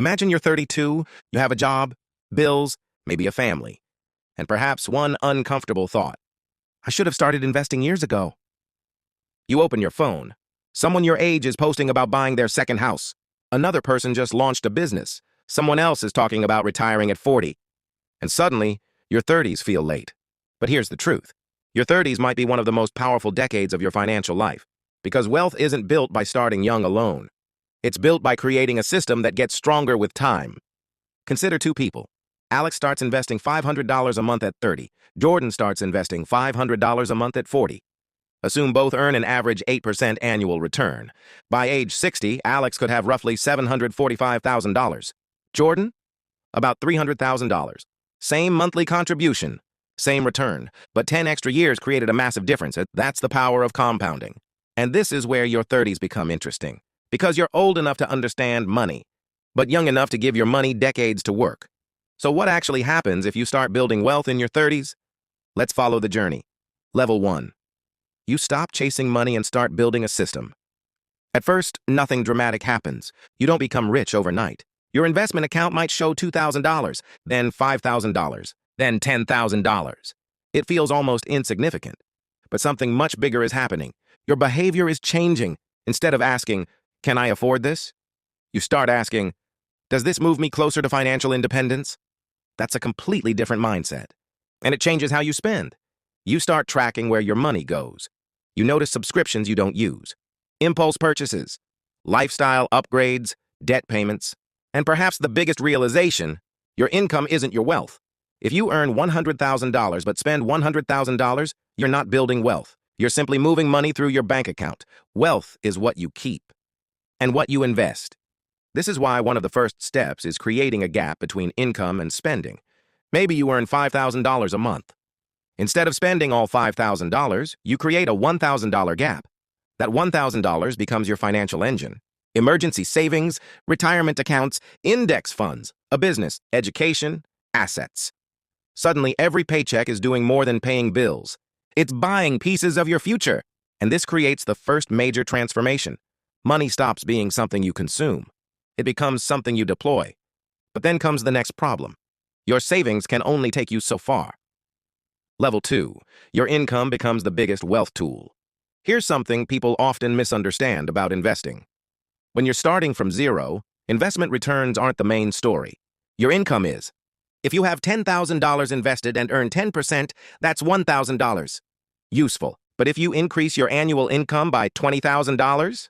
Imagine you're 32, you have a job, bills, maybe a family, and perhaps one uncomfortable thought. I should have started investing years ago. You open your phone. Someone your age is posting about buying their second house. Another person just launched a business. Someone else is talking about retiring at 40. And suddenly, your 30s feel late. But here's the truth. Your 30s might be one of the most powerful decades of your financial life, because wealth isn't built by starting young alone. It's built by creating a system that gets stronger with time. Consider two people. Alex starts investing $500 a month at 30. Jordan starts investing $500 a month at 40. Assume both earn an average 8% annual return. By age 60, Alex could have roughly $745,000. Jordan? About $300,000. Same monthly contribution, same return, but 10 extra years created a massive difference. That's the power of compounding. And this is where your 30s become interesting, because you're old enough to understand money, but young enough to give your money decades to work. So what actually happens if you start building wealth in your 30s? Let's follow the journey. Level 1. You stop chasing money and start building a system. At first, nothing dramatic happens. You don't become rich overnight. Your investment account might show $2,000, then $5,000, then $10,000. It feels almost insignificant. But something much bigger is happening. Your behavior is changing. Instead of asking, "Can I afford this?" you start asking, "Does this move me closer to financial independence?" That's a completely different mindset. And it changes how you spend. You start tracking where your money goes. You notice subscriptions you don't use, impulse purchases, lifestyle upgrades, debt payments, and perhaps the biggest realization, your income isn't your wealth. If you earn $100,000 but spend $100,000, you're not building wealth. You're simply moving money through your bank account. Wealth is what you keep and what you invest. This is why one of the first steps is creating a gap between income and spending. Maybe you earn $5,000 a month. Instead of spending all $5,000, you create a $1,000 gap. That $1,000 becomes your financial engine. Emergency savings, retirement accounts, index funds, a business, education, assets. Suddenly, every paycheck is doing more than paying bills. It's buying pieces of your future. And this creates the first major transformation. Money stops being something you consume. It becomes something you deploy. But then comes the next problem. Your savings can only take you so far. Level 2. Your income becomes the biggest wealth tool. Here's something people often misunderstand about investing. When you're starting from zero, investment returns aren't the main story. Your income is. If you have $10,000 invested and earn 10%, that's $1,000. Useful. But if you increase your annual income by $20,000,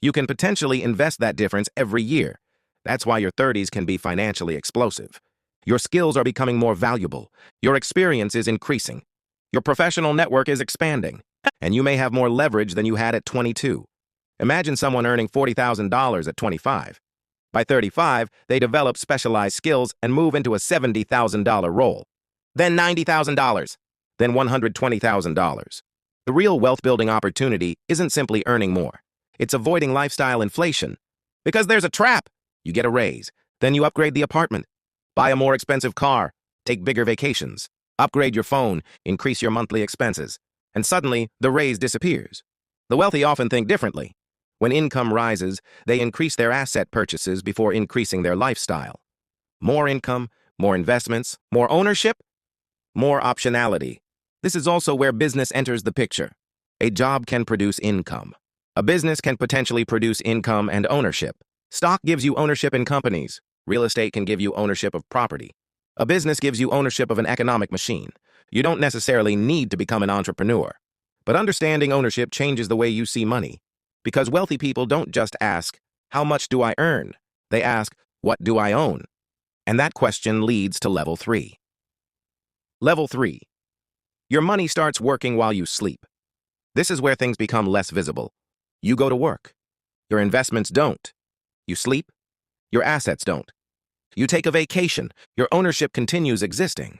you can potentially invest that difference every year. That's why your 30s can be financially explosive. Your skills are becoming more valuable. Your experience is increasing. Your professional network is expanding. And you may have more leverage than you had at 22. Imagine someone earning $40,000 at 25. By 35, they develop specialized skills and move into a $70,000 role. Then $90,000. Then $120,000. The real wealth-building opportunity isn't simply earning more. It's avoiding lifestyle inflation. Because there's a trap. You get a raise. Then you upgrade the apartment. Buy a more expensive car. Take bigger vacations. Upgrade your phone. Increase your monthly expenses. And suddenly, the raise disappears. The wealthy often think differently. When income rises, they increase their asset purchases before increasing their lifestyle. More income, more investments, more ownership, more optionality. This is also where business enters the picture. A job can produce income. A business can potentially produce income and ownership. Stock gives you ownership in companies. Real estate can give you ownership of property. A business gives you ownership of an economic machine. You don't necessarily need to become an entrepreneur. But understanding ownership changes the way you see money. Because wealthy people don't just ask, "How much do I earn?" They ask, "What do I own?" And that question leads to level 3. Level 3. Your money starts working while you sleep. This is where things become less visible. You go to work. Your investments don't. You sleep. Your assets don't. You take a vacation. Your ownership continues existing.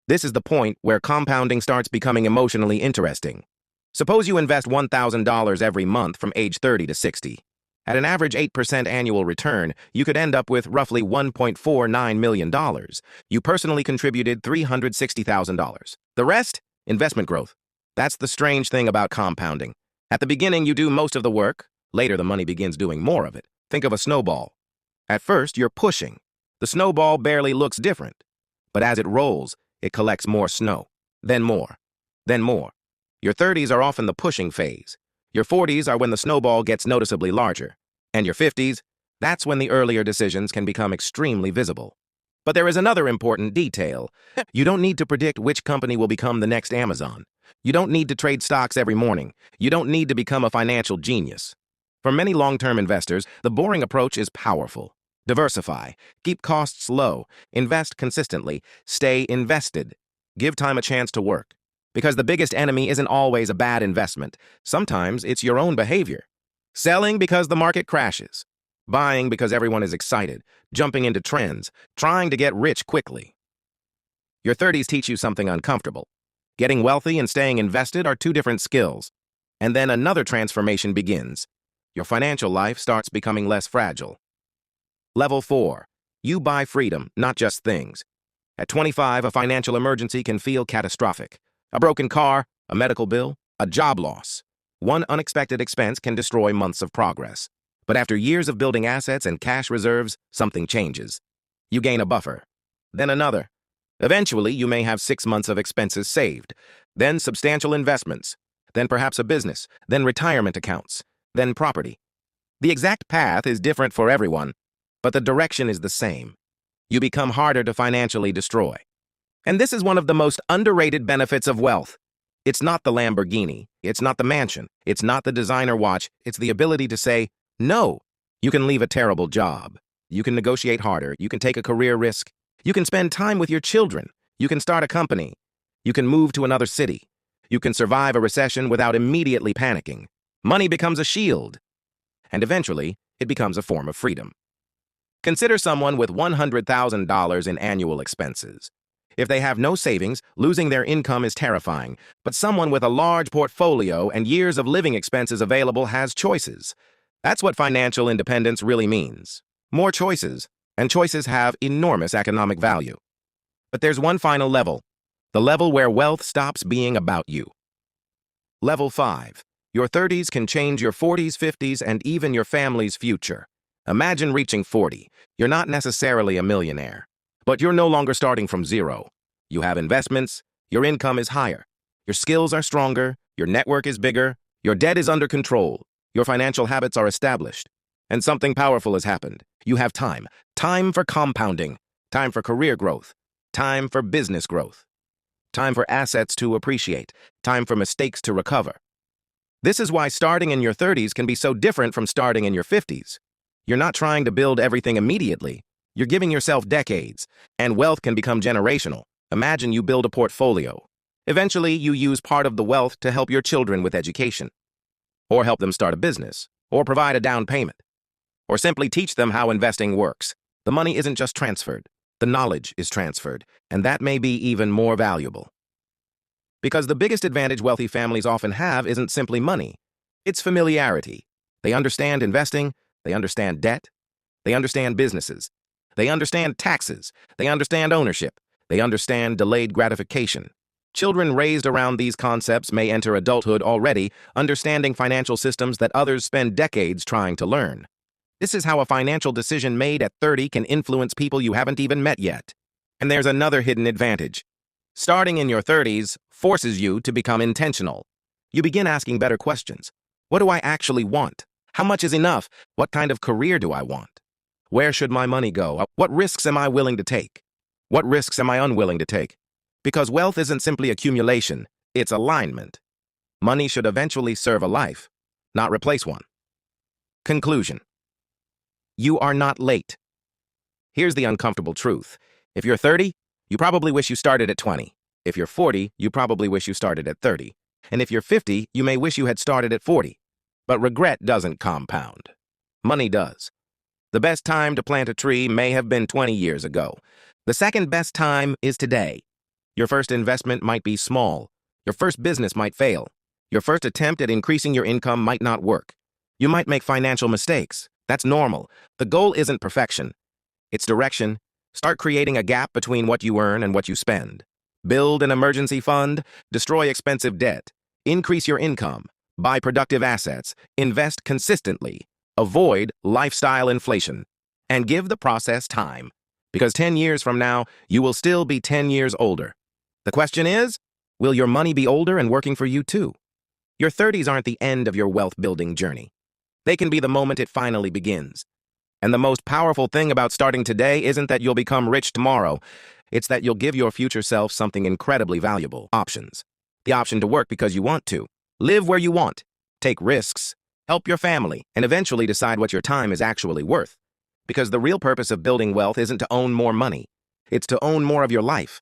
This is the point where compounding starts becoming emotionally interesting. Suppose you invest $1,000 every month from age 30 to 60. At an average 8% annual return, you could end up with roughly $1.49 million. You personally contributed $360,000. The rest? Investment growth. That's the strange thing about compounding. At the beginning, you do most of the work. Later, the money begins doing more of it. Think of a snowball. At first, you're pushing. The snowball barely looks different. But as it rolls, it collects more snow. Then more. Then more. Your 30s are often the pushing phase. Your 40s are when the snowball gets noticeably larger. And your 50s, that's when the earlier decisions can become extremely visible. But there is another important detail. You don't need to predict which company will become the next Amazon. You don't need to trade stocks every morning. You don't need to become a financial genius. For many long-term investors, the boring approach is powerful. Diversify, keep costs low, invest consistently, stay invested. Give time a chance to work. Because the biggest enemy isn't always a bad investment. Sometimes it's your own behavior. Selling because the market crashes. Buying because everyone is excited, jumping into trends, trying to get rich quickly. Your 30s teach you something uncomfortable. Getting wealthy and staying invested are two different skills. And then another transformation begins. Your financial life starts becoming less fragile. Level 4. You buy freedom, not just things. At 25, a financial emergency can feel catastrophic. A broken car, a medical bill, a job loss. One unexpected expense can destroy months of progress. But after years of building assets and cash reserves, something changes. You gain a buffer. Then another. Eventually, you may have 6 months of expenses saved. Then substantial investments. Then perhaps a business. Then retirement accounts. Then property. The exact path is different for everyone, but the direction is the same. You become harder to financially destroy. And this is one of the most underrated benefits of wealth. It's not the Lamborghini. It's not the mansion. It's not the designer watch. It's the ability to say, no. You can leave a terrible job. You can negotiate harder. You can take a career risk. You can spend time with your children. You can start a company. You can move to another city. You can survive a recession without immediately panicking. Money becomes a shield. And eventually, it becomes a form of freedom. Consider someone with $100,000 in annual expenses. If they have no savings, losing their income is terrifying. But someone with a large portfolio and years of living expenses available has choices. That's what financial independence really means. More choices, and choices have enormous economic value. But there's one final level, the level where wealth stops being about you. Level 5. Your 30s can change your 40s, 50s, and even your family's future. Imagine reaching 40. You're not necessarily a millionaire, but you're no longer starting from zero. You have investments, your income is higher, your skills are stronger, your network is bigger, your debt is under control. Your financial habits are established, and something powerful has happened. You have time. Time for compounding. Time for career growth. Time for business growth. Time for assets to appreciate. Time for mistakes to recover. This is why starting in your 30s can be so different from starting in your 50s. You're not trying to build everything immediately. You're giving yourself decades, and wealth can become generational. Imagine you build a portfolio. Eventually, you use part of the wealth to help your children with education, or help them start a business, or provide a down payment, or simply teach them how investing works. The money isn't just transferred, the knowledge is transferred, and that may be even more valuable. Because the biggest advantage wealthy families often have isn't simply money, it's familiarity. They understand investing, they understand debt, they understand businesses, they understand taxes, they understand ownership, they understand delayed gratification. Children raised around these concepts may enter adulthood already understanding financial systems that others spend decades trying to learn. This is how a financial decision made at 30 can influence people you haven't even met yet. And there's another hidden advantage. Starting in your 30s forces you to become intentional. You begin asking better questions. What do I actually want? How much is enough? What kind of career do I want? Where should my money go? What risks am I willing to take? What risks am I unwilling to take? Because wealth isn't simply accumulation, it's alignment. Money should eventually serve a life, not replace one. Conclusion. You are not late. Here's the uncomfortable truth. If you're 30, you probably wish you started at 20. If you're 40, you probably wish you started at 30. And if you're 50, you may wish you had started at 40. But regret doesn't compound. Money does. The best time to plant a tree may have been 20 years ago. The second best time is today. Your first investment might be small. Your first business might fail. Your first attempt at increasing your income might not work. You might make financial mistakes. That's normal. The goal isn't perfection. It's direction. Start creating a gap between what you earn and what you spend. Build an emergency fund. Destroy expensive debt. Increase your income. Buy productive assets. Invest consistently. Avoid lifestyle inflation. and give the process time. Because 10 years from now, you will still be 10 years older. The question is, will your money be older and working for you too? Your 30s aren't the end of your wealth-building journey. They can be the moment it finally begins. And the most powerful thing about starting today isn't that you'll become rich tomorrow. It's that you'll give your future self something incredibly valuable. Options. The option to work because you want to. Live where you want. Take risks. Help your family. And eventually decide what your time is actually worth. Because the real purpose of building wealth isn't to own more money. It's to own more of your life.